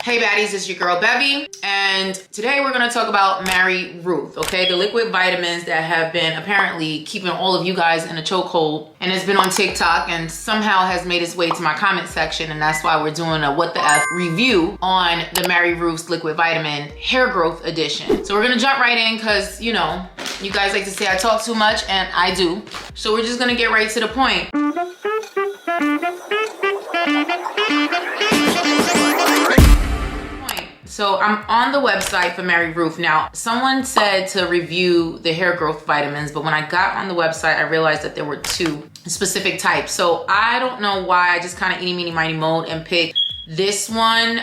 Hey baddies, it's your girl Bevy, and today we're going to talk about MaryRuth, okay? The liquid vitamins that have been apparently keeping all of you guys in a chokehold, and it's been on TikTok and somehow has made its way to my comment section, and that's why we're doing a What the F review on the MaryRuth's liquid vitamin hair growth edition. So we're going to jump right in because, you know, you guys like to say I talk too much, and I do. So we're just going to get right to the point. So I'm on the website for MaryRuth. Now, someone said to review the hair growth vitamins, but when I got on the website, I realized that there were two specific types. So I don't know why I just kind of eeny, meeny, miny, moed and picked this one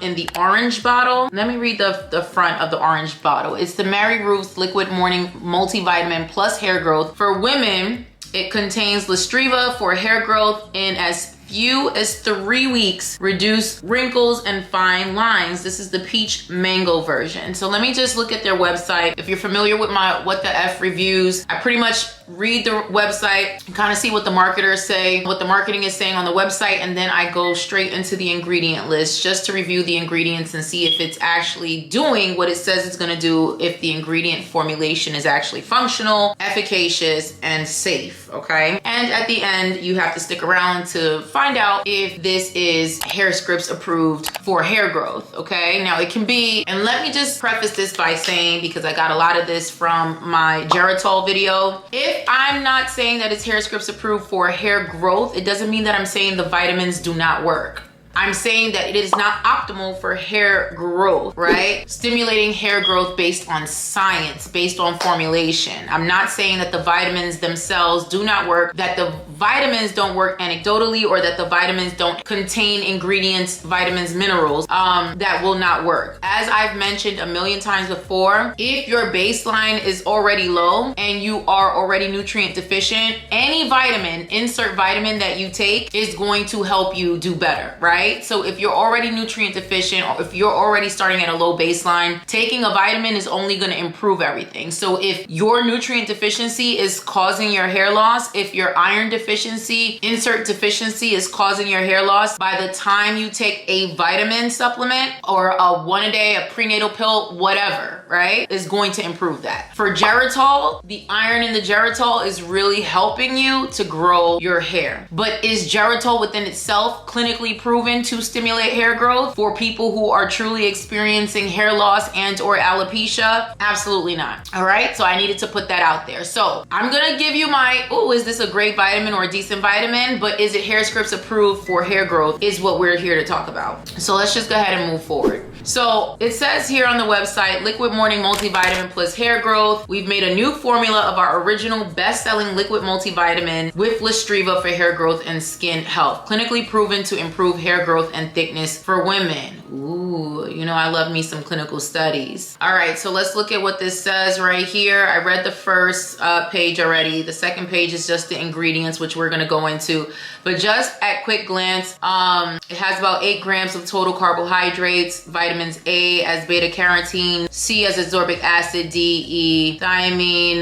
in the orange bottle. Let me read the front of the orange bottle. It's the MaryRuth's Liquid Morning Multivitamin Plus Hair Growth. For women, it contains Listriva for hair growth in as few as 3 weeks, reduce wrinkles and fine lines. This is the peach mango version. So let me just look at their website. If you're familiar with my What the F reviews, I pretty much read the website and kind of see what the marketers say, what the marketing is saying on the website, and then I go straight into the ingredient list just to review the ingredients and see if it's actually doing what it says it's gonna do, if the ingredient formulation is actually functional, efficacious, and safe, okay? And at the end, you have to stick around to find out if this is Herscripts approved for hair growth, okay? Now it can be, and let me just preface this by saying, because I got a lot of this from my Geritol video, if I'm not saying that it's Herscripts approved for hair growth, it doesn't mean that I'm saying the vitamins do not work. I'm saying that it is not optimal for hair growth, right? Stimulating hair growth based on science, based on formulation. I'm not saying that the vitamins themselves do not work, that the vitamins don't work anecdotally, or that the vitamins don't contain ingredients, vitamins, minerals that will not work. As I've mentioned a million times before, if your baseline is already low and you are already nutrient deficient, any vitamin, insert vitamin that you take is going to help you do better, right? So if you're already nutrient deficient, or if you're already starting at a low baseline, taking a vitamin is only going to improve everything. So if your nutrient deficiency is causing your hair loss, if your iron deficiency, insert deficiency is causing your hair loss, by the time you take a vitamin supplement or a one a day, a prenatal pill, whatever, right, is going to improve that. For Geritol, the iron in the Geritol is really helping you to grow your hair. But is Geritol within itself clinically proven to stimulate hair growth for people who are truly experiencing hair loss and or alopecia? Absolutely not. All right, so I needed to put that out there. So I'm gonna give you my, oh, is this a great vitamin or a decent vitamin, but is it Herscripts approved for hair growth, is what we're here to talk about. So let's just go ahead and move forward. So it says here on the website, Liquid Morning Multivitamin Plus Hair Growth. We've made a new formula of our original best-selling liquid multivitamin with Listriva for hair growth and skin health. Clinically proven to improve hair growth and thickness for women. Ooh, you know I love me some clinical studies. All right, so let's look at what this says right here. I read the first page already. The second page is just the ingredients, which we're gonna go into. But just at quick glance, it has about 8 grams of total carbohydrates, vitamins A as beta carotene, C as ascorbic acid, D, E, thiamine,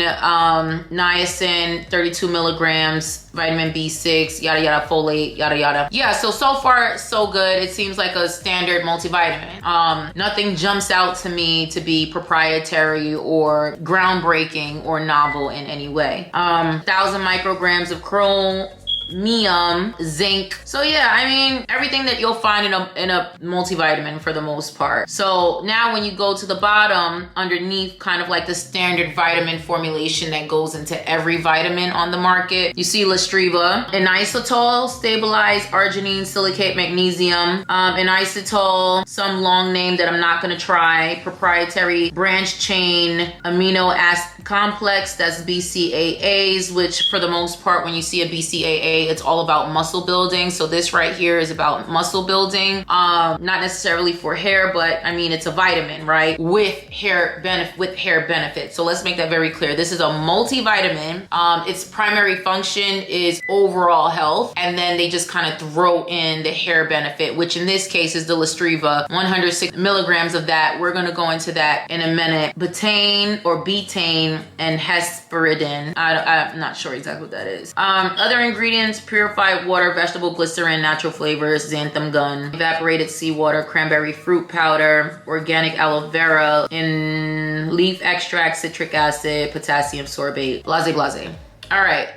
niacin, 32 milligrams, vitamin B6, yada yada, folate, yada yada. Yeah, so far so good. It seems like a standard multivitamin. Nothing jumps out to me to be proprietary or groundbreaking or novel in any way. 1,000 micrograms of chromium, zinc. So yeah, I mean, everything that you'll find in a multivitamin for the most part. So now when you go to the bottom, underneath kind of like the standard vitamin formulation that goes into every vitamin on the market, you see Listriva, inositol, stabilized arginine, silicate, magnesium, inositol, some long name that I'm not gonna try, proprietary branch chain amino acid complex, that's BCAAs, which for the most part, when you see a BCAA, it's all about muscle building. So this right here is about muscle building, not necessarily for hair, but I mean, it's a vitamin, right? With hair benefits. So let's make that very clear. This is a multivitamin. Its primary function is overall health. And then they just kind of throw in the hair benefit, which in this case is the Listriva, 106 milligrams of that. We're going to go into that in a minute. Betaine or betaine something, and hesperidin. I'm not sure exactly what that is. Other ingredients: purified water, vegetable glycerin, natural flavors, xanthan gum, evaporated seawater, cranberry fruit powder, organic aloe vera, in leaf extract, citric acid, potassium sorbate, blase blase. All right,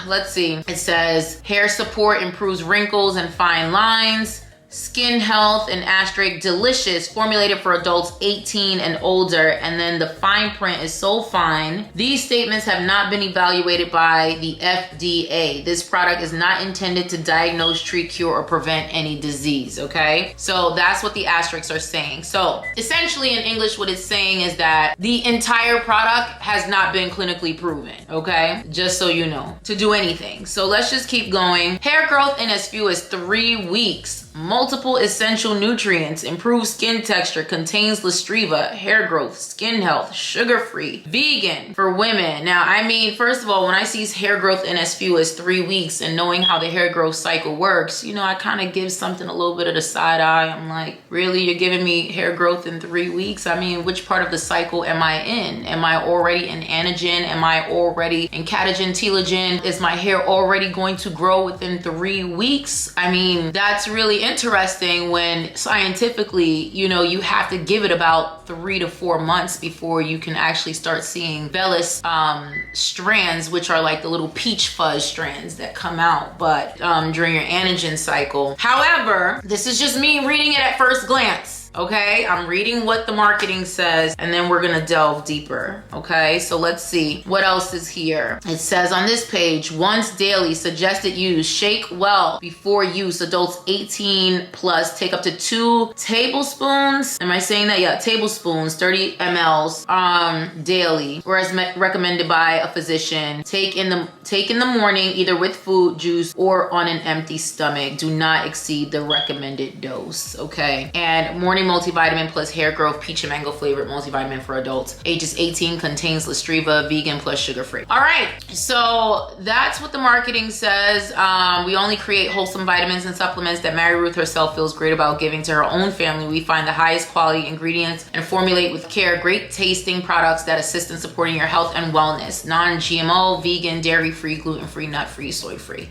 let's see. It says hair support, improves wrinkles and fine lines. Skin health and asterisk delicious, formulated for adults 18 and older. And then the fine print is so fine. These statements have not been evaluated by the FDA. This product is not intended to diagnose, treat, cure, or prevent any disease, okay? So that's what the asterisks are saying. So essentially in English, what it's saying is that the entire product has not been clinically proven, okay? Just so you know, to do anything. So let's just keep going. Hair growth in as few as 3 weeks. Multiple essential nutrients, improves skin texture, contains Listriva, hair growth, skin health, sugar-free, vegan for women. Now, I mean, first of all, when I see hair growth in as few as 3 weeks and knowing how the hair growth cycle works, you know, I kind of give something a little bit of the side eye. I'm like, really? You're giving me hair growth in 3 weeks? I mean, which part of the cycle am I in? Am I already in anagen? Am I already in catagen, telogen? Is my hair already going to grow within 3 weeks? I mean, that's really interesting when scientifically, you know, you have to give it about 3 to 4 months before you can actually start seeing vellus strands, which are like the little peach fuzz strands that come out, but during your anagen cycle. However, this is just me reading it at first glance. Okay, I'm reading what the marketing says, and then we're gonna delve deeper. Okay, so let's see what else is here. It says on this page, once daily, suggested use, shake well before use. Adults 18 plus take up to 2 tablespoons. Am I saying that? Yeah, tablespoons, 30 mLs daily, whereas recommended by a physician. Take in the morning, either with food, juice, or on an empty stomach. Do not exceed the recommended dose. Okay, and morning multivitamin plus hair growth, peach and mango flavored multivitamin for adults. Ages 18, contains Listriva, vegan plus sugar free. All right, so that's what the marketing says. We only create wholesome vitamins and supplements that Mary Ruth herself feels great about giving to her own family. We find the highest quality ingredients and formulate with care great tasting products that assist in supporting your health and wellness. Non-GMO, vegan, dairy-free, gluten-free, nut-free, soy-free.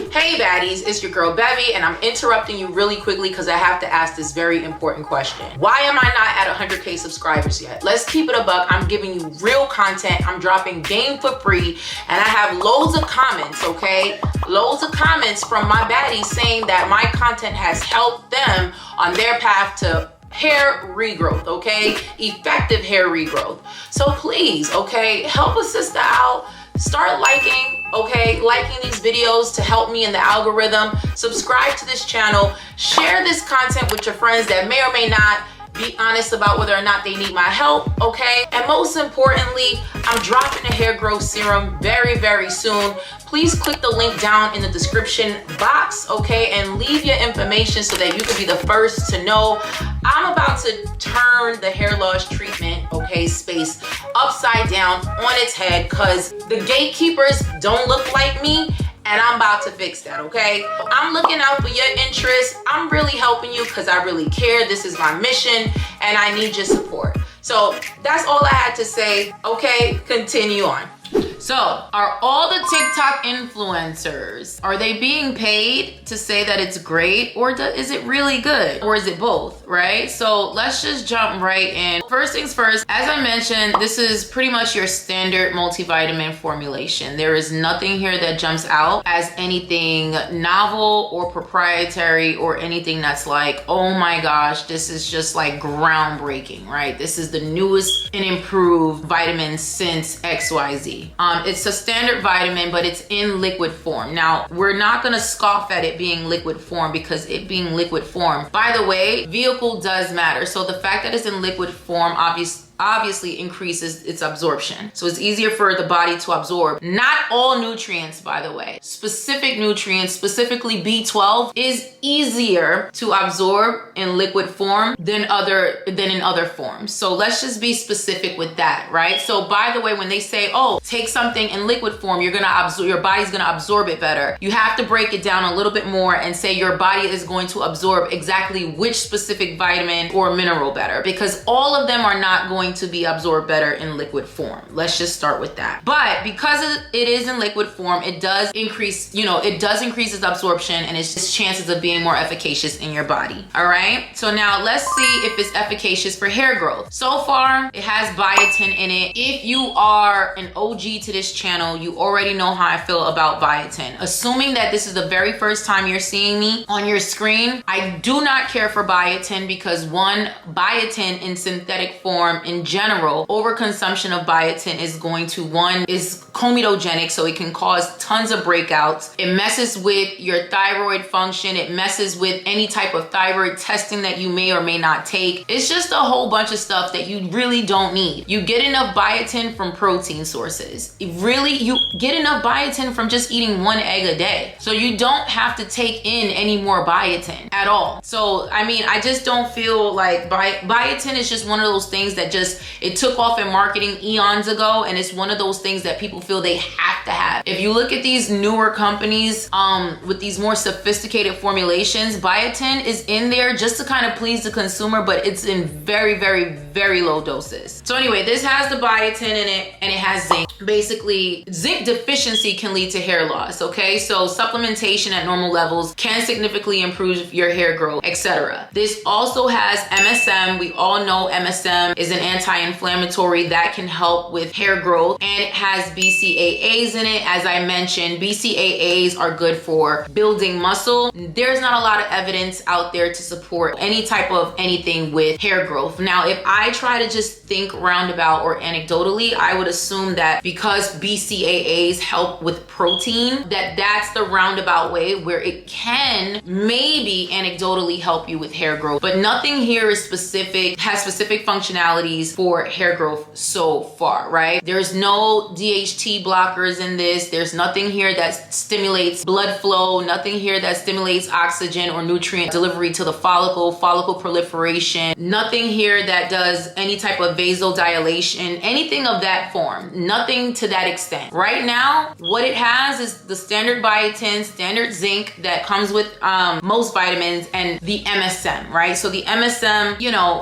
Hey baddies, it's your girl Bevy, and I'm interrupting you really quickly because I have to ask this very important question. Why am I not at 100K subscribers yet? Let's keep it a buck. I'm giving you real content. I'm dropping game for free, and I have loads of comments, okay? Loads of comments from my baddies saying that my content has helped them on their path to hair regrowth, okay? Effective hair regrowth. So please, okay, help a sister out. Start liking, okay? Liking these videos to help me in the algorithm. Subscribe to this channel. Share this content with your friends that may or may not be honest about whether or not they need my help, okay? And most importantly, I'm dropping a hair growth serum very, very soon. Please click the link down in the description box, okay? And leave your information so that you can be the first to know. I'm about to turn the hair loss treatment, okay, space upside down on its head because the gatekeepers don't look like me, and I'm about to fix that, okay? I'm looking out for your interests. I'm really helping you because I really care. This is my mission, and I need your support. So that's all I had to say, okay? Continue on. So, are all the TikTok influencers, are they being paid to say that it's great, or is it really good, or is it both, right? So let's just jump right in. First things first, as I mentioned, this is pretty much your standard multivitamin formulation. There is nothing here that jumps out as anything novel or proprietary or anything that's like, oh my gosh, this is just like groundbreaking, right? This is the newest and improved vitamin since XYZ. It's a standard vitamin, but it's in liquid form. Now, we're not gonna scoff at it being liquid form because it being liquid form, by the way, vehicle does matter. So the fact that it's in liquid form obviously increases its absorption. So it's easier for the body to absorb. Not all nutrients, by the way. Specific nutrients, specifically B12, is easier to absorb in liquid form than in other forms. So let's just be specific with that, right? So by the way, when they say, oh, take something in liquid form, your body's gonna absorb it better. You have to break it down a little bit more and say your body is going to absorb exactly which specific vitamin or mineral better, because all of them are not going going to be absorbed better in liquid form. Let's just start with that. But because it is in liquid form, it does increase, it does increase its absorption and its chances of being more efficacious in your body. All right. So now let's see if it's efficacious for hair growth. So far, it has biotin in it. If you are an OG to this channel, you already know how I feel about biotin. Assuming that this is the very first time you're seeing me on your screen, I do not care for biotin because one, biotin in synthetic form in general, overconsumption of biotin is is comedogenic, so it can cause tons of breakouts. It messes with your thyroid function. It messes with any type of thyroid testing that you may or may not take. It's just a whole bunch of stuff that you really don't need. You get enough biotin from protein sources. You get enough biotin from just eating 1 egg a day. So you don't have to take in any more biotin at all. So, I mean, I just don't feel like biotin is just one of those things that it took off in marketing eons ago, and it's one of those things that people feel they have to have. If you look at these newer companies with these more sophisticated formulations, biotin is in there just to kind of please the consumer, but it's in very, very, very low doses. So anyway, this has the biotin in it and it has zinc. Basically, zinc deficiency can lead to hair loss, okay? So supplementation at normal levels can significantly improve your hair growth, etc. This also has MSM. We all know MSM is an anti-inflammatory that can help with hair growth, and it has BCAAs in it. As I mentioned, BCAAs are good for building muscle. There's not a lot of evidence out there to support any type of anything with hair growth. Now, if I try to just think roundabout or anecdotally, I would assume that because BCAAs help with protein, that's the roundabout way where it can maybe anecdotally help you with hair growth. But nothing here is has specific functionalities for hair growth so far, right? There's no DHT blockers in this. There's nothing here that stimulates blood flow, nothing here that stimulates oxygen or nutrient delivery to the follicle proliferation, nothing here that does any type of vasodilation, anything of that form, nothing to that extent. Right now, what it has is the standard biotin, standard zinc that comes with most vitamins, and the MSM, right? So the MSM,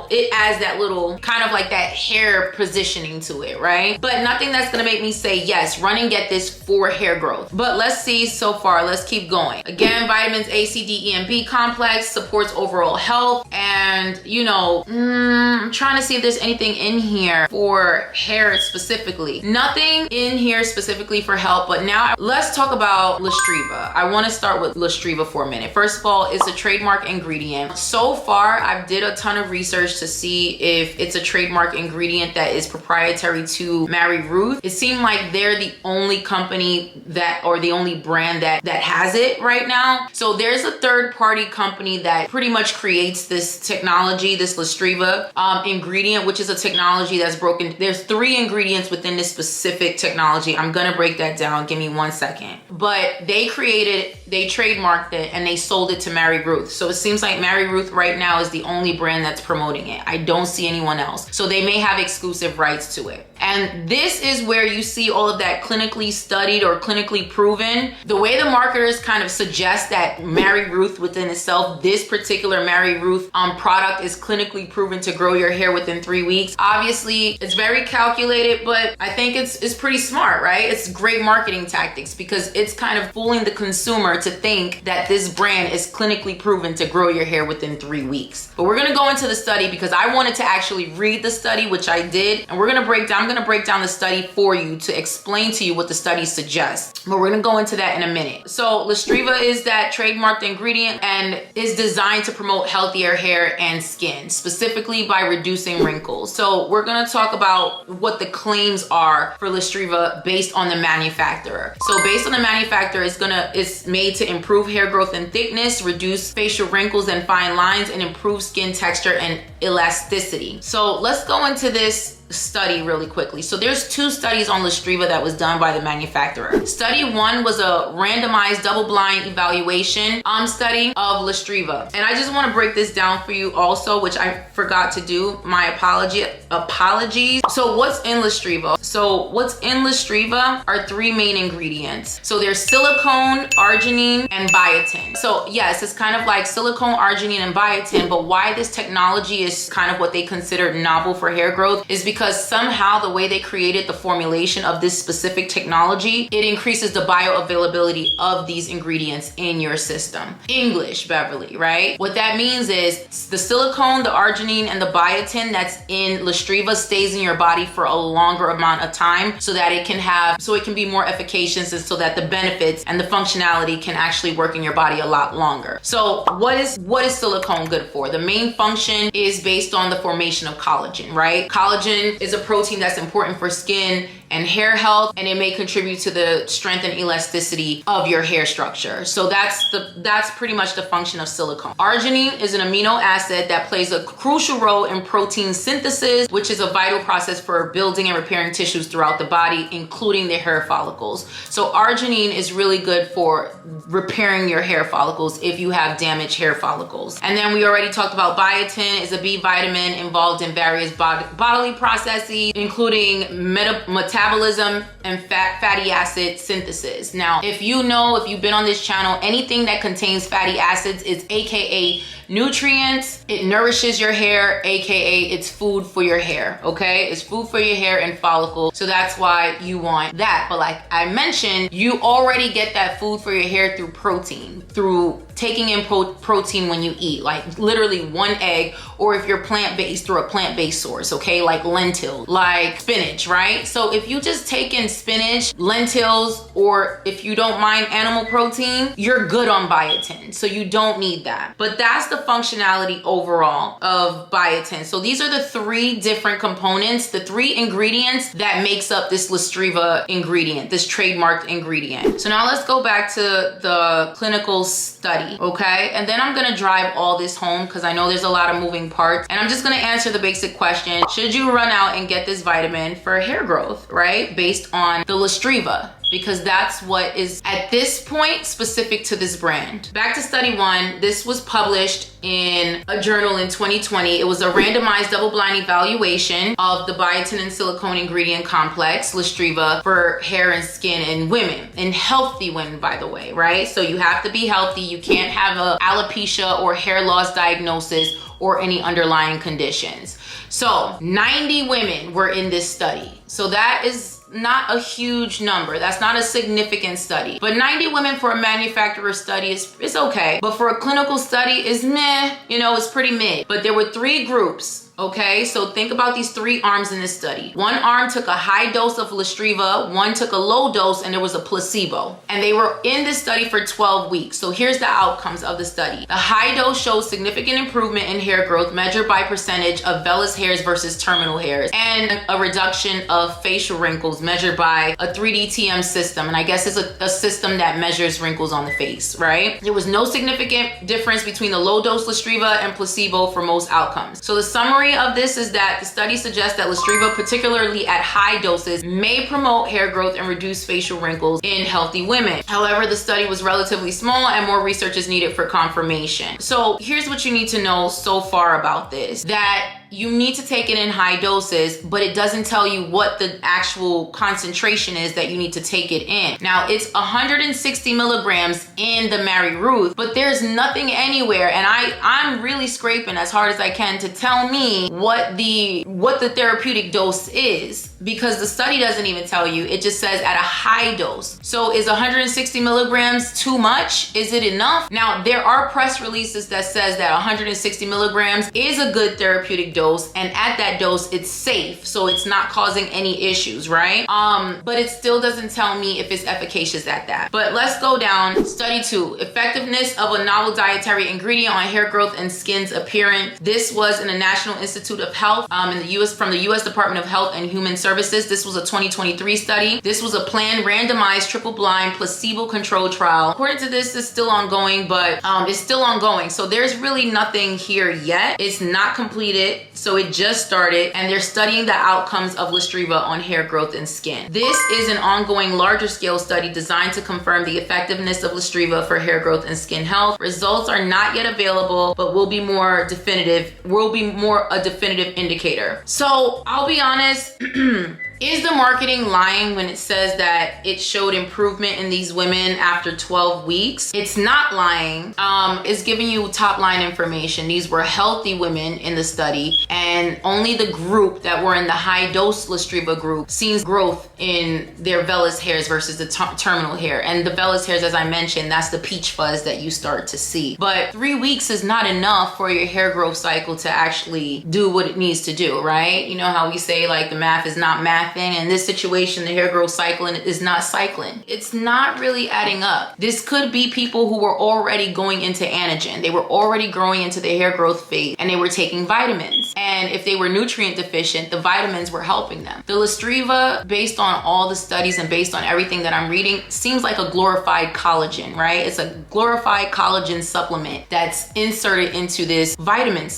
it adds that little kind of like that hair positioning to it, right? But nothing that's gonna make me say, yes, run and get this for hair growth. But let's see so far, let's keep going. Again, vitamins A, C, D, E, and B complex supports overall health. And I'm trying to see if there's anything in here for hair specifically. Nothing in here specifically for health, but now let's talk about Lustriva. I wanna start with Lustriva for a minute. First of all, it's a trademark ingredient. So far, I've did a ton of research to see if it's a trademark ingredient that is proprietary to MaryRuth. It seemed like they're the only company or the only brand that has it right now. So there's a third-party company that pretty much creates this technology, this Lustriva ingredient, which is a technology that's broken. There's 3 ingredients within this specific technology. I'm gonna break that down. Give me 1 second. But they trademarked it, and they sold it to MaryRuth. So it seems like MaryRuth right now is the only brand that's promoting it. I don't see anyone else. So they may have exclusive rights to it. And this is where you see all of that clinically studied or clinically proven. The way the marketers kind of suggest that MaryRuth within itself, this particular MaryRuth product is clinically proven to grow your hair within 3 weeks. Obviously, it's very calculated, but I think it's pretty smart, right? It's great marketing tactics because it's kind of fooling the consumer to think that this brand is clinically proven to grow your hair within 3 weeks. But we're gonna go into the study because I wanted to actually read the study, which I did, and I'm gonna break down the study for you to explain to you what the study suggests. But we're gonna go into that in a minute. So Lustriva is that trademarked ingredient and is designed to promote healthier hair and skin, specifically by reducing wrinkles. So we're gonna talk about what the claims are for Lustriva based on the manufacturer. So based on the manufacturer, it's made to improve hair growth and thickness, reduce facial wrinkles and fine lines, and improve skin texture and elasticity. So let's go into this study really quickly. So there's 2 studies on Lustriva that was done by the manufacturer. Study 1 was a randomized double-blind evaluation study of Lustriva. And I just want to break this down for you also, which I forgot to do. My apologies. So what's in Lustriva? So what's in Lustriva are 3 main ingredients. So there's silicone, arginine, and biotin. So yes, it's kind of like silicone, arginine, and biotin, but why this technology is kind of what they consider novel for hair growth is because because somehow the way they created the formulation of this specific technology, it increases the bioavailability of these ingredients in your system. English, Beverly, right? What that means is the silicone, the arginine, and the biotin that's in Lustriva stays in your body for a longer amount of time so that it can be more efficacious, and so that the benefits and the functionality can actually work in your body a lot longer. So what is silicone good for? The main function is based on the formation of collagen, right? Collagen is a protein that's important for skin and hair health, and it may contribute to the strength and elasticity of your hair structure. So that's pretty much the function of silicone. Arginine is an amino acid that plays a crucial role in protein synthesis, which is a vital process for building and repairing tissues throughout the body, including the hair follicles. So arginine is really good for repairing your hair follicles if you have damaged hair follicles. And then we already talked about biotin is a B vitamin involved in various bodily processes, including metabolism and fatty acid synthesis. Now, if you've been on this channel, anything that contains fatty acids is AKA nutrients. It nourishes your hair, AKA it's food for your hair, okay? It's food for your hair and follicles. So that's why you want that. But like I mentioned, you already get that food for your hair through protein, through taking in protein when you eat, like literally one egg, or if you're plant-based, through a plant-based source, okay? Like lentil, like spinach, right? So if you just take in spinach, lentils, or if you don't mind animal protein, you're good on biotin. So you don't need that. But that's the functionality overall of biotin. So these are the three different components, the three ingredients that makes up this Lustriva ingredient, this trademarked ingredient. So now let's go back to the clinical study, okay? And then I'm gonna drive all this home because I know there's a lot of moving parts, and I'm just gonna answer the basic question: should you run out and get this vitamin for hair growth, right? Based on the Lustriva, because that's what is at this point specific to this brand. Back to study 1, this was published in a journal in 2020. It was a randomized double-blind evaluation of the biotin and silicone ingredient complex, Lustriva, for hair and skin in women, in healthy women, by the way, right? So you have to be healthy. You can't have a alopecia or hair loss diagnosis or any underlying conditions. So 90 women were in this study. So that is not a huge number. That's not a significant study. But 90 women for a manufacturer study is okay. But for a clinical study is meh, it's pretty mid. But there were 3 groups. Okay, so think about these 3 arms in this study. One arm took a high dose of Lustriva, one took a low dose, and there was a placebo. And they were in this study for 12 weeks. So here's the outcomes of the study. The high dose shows significant improvement in hair growth measured by percentage of vellus hairs versus terminal hairs, and a reduction of facial wrinkles measured by a 3D TM system. And I guess it's a system that measures wrinkles on the face, right? There was no significant difference between the low dose Lustriva and placebo for most outcomes. So the summary of this is that the study suggests that Lustriva, particularly at high doses, may promote hair growth and reduce facial wrinkles in healthy women. However, the study was relatively small and more research is needed for confirmation. So here's what you need to know so far about this, that you need to take it in high doses, but it doesn't tell you what the actual concentration is that you need to take it in. Now, it's 160 milligrams in the MaryRuth, but there's nothing anywhere, and I'm really scraping as hard as I can to tell me what the therapeutic dose is, because the study doesn't even tell you. It just says at a high dose. So is 160 milligrams too much? Is it enough? Now, there are press releases that says that 160 milligrams is a good therapeutic dose, and at that dose it's safe, so it's not causing any issues, right? But it still doesn't tell me if it's efficacious at that. But let's go down. Study 2, effectiveness of a novel dietary ingredient on hair growth and skin's appearance. This was in the National Institute of Health in the US, from the US Department of Health and Human Services. This was a 2023 study. This was a planned randomized triple-blind placebo-controlled trial. According to this, it's still ongoing, but it's still ongoing, so there's really nothing here yet. It's not completed, so it just started, and they're studying the outcomes of Lustriva on hair growth and skin. This is an ongoing larger scale study designed to confirm the effectiveness of Lustriva for hair growth and skin health. Results are not yet available, but will be more a definitive indicator. So I'll be honest, is the marketing lying when it says that it showed improvement in these women after 12 weeks? It's not lying. It's giving you top line information. These were healthy women in the study, and and only the group that were in the high dose Lustriva group sees growth in their vellus hairs versus the terminal hair. And the vellus hairs, as I mentioned, that's the peach fuzz that you start to see. But 3 weeks is not enough for your hair growth cycle to actually do what it needs to do, right? You know how we say like the math is not mathing. In this situation, the hair growth cycle is not cycling. It's not really adding up. This could be people who were already going into anagen. They were already growing into the hair growth phase and they were taking vitamins. And if they were nutrient deficient, the vitamins were helping them. The Lustriva, based on all the studies and based on everything that I'm reading, seems like a glorified collagen, right? It's a glorified collagen supplement that's inserted into this vitamin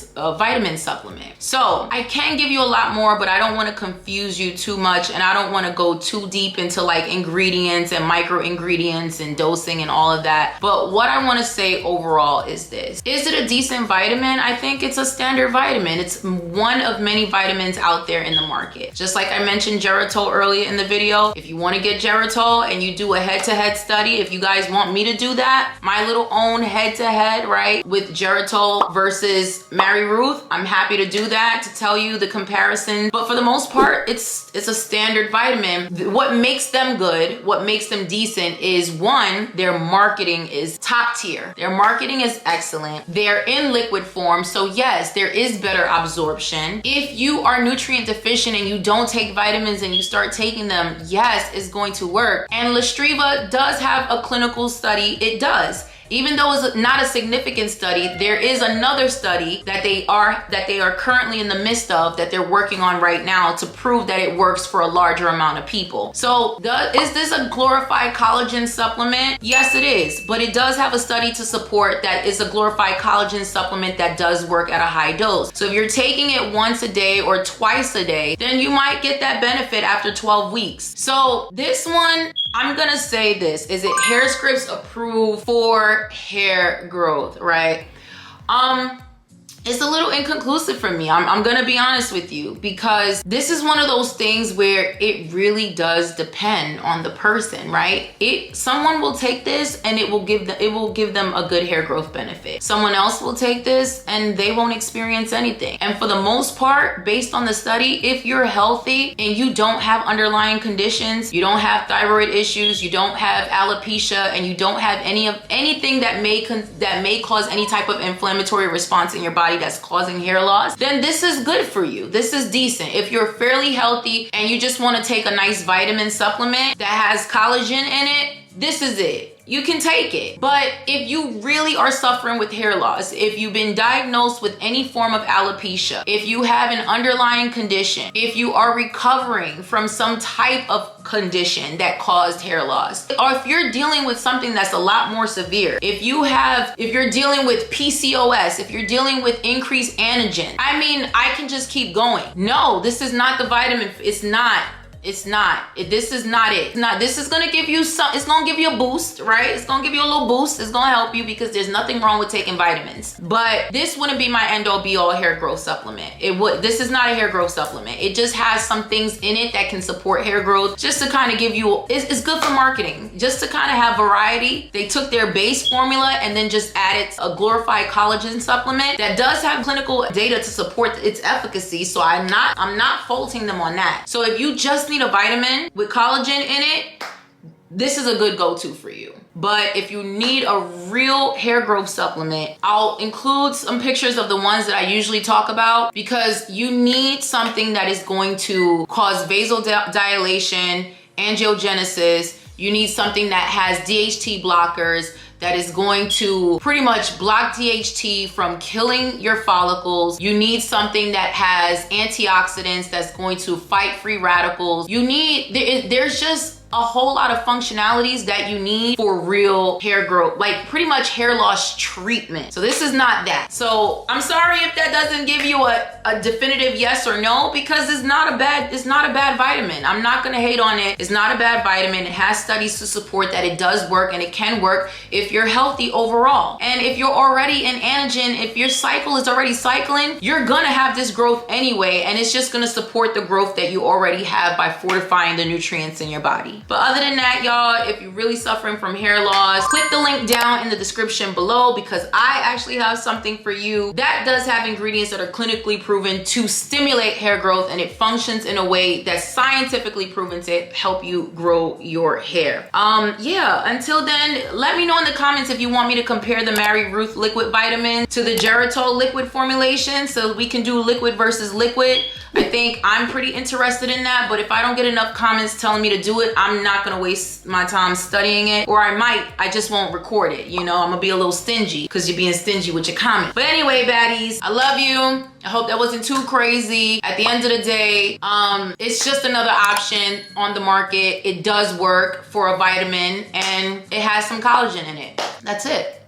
supplement. So I can give you a lot more, but I don't want to confuse you too much, and I don't want to go too deep into like ingredients and micro ingredients and dosing and all of that. But what I want to say overall is this: is it a decent vitamin? I think it's a standard vitamin. It's one of many vitamins out there in the market. Just like I mentioned Geritol earlier in the video, if you want to get Geritol and you do a head-to-head study, if you guys want me to do that, my little own head-to-head, right, with Geritol versus MaryRuth, I'm happy to do that to tell you the comparison. But for the most part, it's a standard vitamin. What makes them good, what makes them decent is, one, their marketing is top tier. Their marketing is excellent. They're in liquid form, so yes, there is better absorption. If you are nutrient deficient and you don't take vitamins and you start taking them, yes, it's going to work. And Lustriva does have a clinical study. It does. Even though it's not a significant study, there is another study that they are currently in the midst of, that they're working on right now to prove that it works for a larger amount of people. So is this a glorified collagen supplement? Yes, it is, but it does have a study to support that it's a glorified collagen supplement that does work at a high dose. So if you're taking it once a day or twice a day, then you might get that benefit after 12 weeks. So this one, I'm gonna say this: is it Herscripts approved for hair growth, right? It's a little inconclusive for me. I'm gonna be honest with you, because this is one of those things where it really does depend on the person, right? Someone will take this and it will give them a good hair growth benefit. Someone else will take this and they won't experience anything. And for the most part, based on the study, if you're healthy and you don't have underlying conditions, you don't have thyroid issues, you don't have alopecia, and you don't have anything that may cause any type of inflammatory response in your body that's causing hair loss, then this is good for you. This is decent. If you're fairly healthy and you just want to take a nice vitamin supplement that has collagen in it, this is it. You can take it. But if you really are suffering with hair loss, if you've been diagnosed with any form of alopecia, if you have an underlying condition, if you are recovering from some type of condition that caused hair loss, or if you're dealing with something that's a lot more severe, if you're dealing with PCOS, if you're dealing with increased anagen, I mean, I can just keep going. No, this is not the vitamin. This is not it. This is gonna give you it's gonna give you a boost, right? It's gonna give you a little boost. It's gonna help you, because there's nothing wrong with taking vitamins. But this wouldn't be my end all be all hair growth supplement. This is not a hair growth supplement. It just has some things in it that can support hair growth, just to kind of give you, it's good for marketing, just to kind of have variety. They took their base formula and then just added a glorified collagen supplement that does have clinical data to support its efficacy. So I'm not faulting them on that. So if you just need a vitamin with collagen in it, this is a good go-to for you. But if you need a real hair growth supplement, I'll include some pictures of the ones that I usually talk about, because you need something that is going to cause vasodilation, angiogenesis. You need something that has DHT blockers, that is going to pretty much block DHT from killing your follicles. You need something that has antioxidants that's going to fight free radicals. There's just a whole lot of functionalities that you need for real hair growth, like pretty much hair loss treatment. So this is not that. So I'm sorry if that doesn't give you a definitive yes or no, because it's not a bad vitamin. I'm not gonna hate on it. It's not a bad vitamin. It has studies to support that it does work, and it can work if you're healthy overall. And if you're already in anagen, if your cycle is already cycling, you're gonna have this growth anyway, and it's just gonna support the growth that you already have by fortifying the nutrients in your body. money. But other than that, y'all, if you're really suffering from hair loss, click the link down in the description below, because I actually have something for you that does have ingredients that are clinically proven to stimulate hair growth, and it functions in a way that's scientifically proven to help you grow your hair. Yeah, until then, let me know in the comments if you want me to compare the MaryRuth liquid vitamin to the Geritol liquid formulation, so we can do liquid versus liquid. I think I'm pretty interested in that, but if I don't get enough comments telling me to do it, I'm not gonna waste my time studying it, or I just won't record it. You know, I'm gonna be a little stingy because you're being stingy with your comments. But anyway, baddies, I love you. I hope that wasn't too crazy. At the end of the day, it's just another option on the market. It does work for a vitamin, and it has some collagen in it. That's it.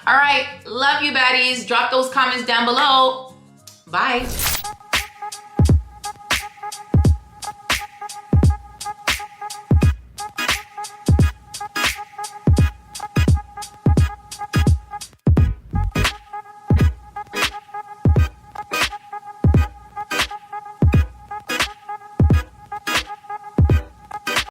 All right, love you, baddies. Drop those comments down below. Bye.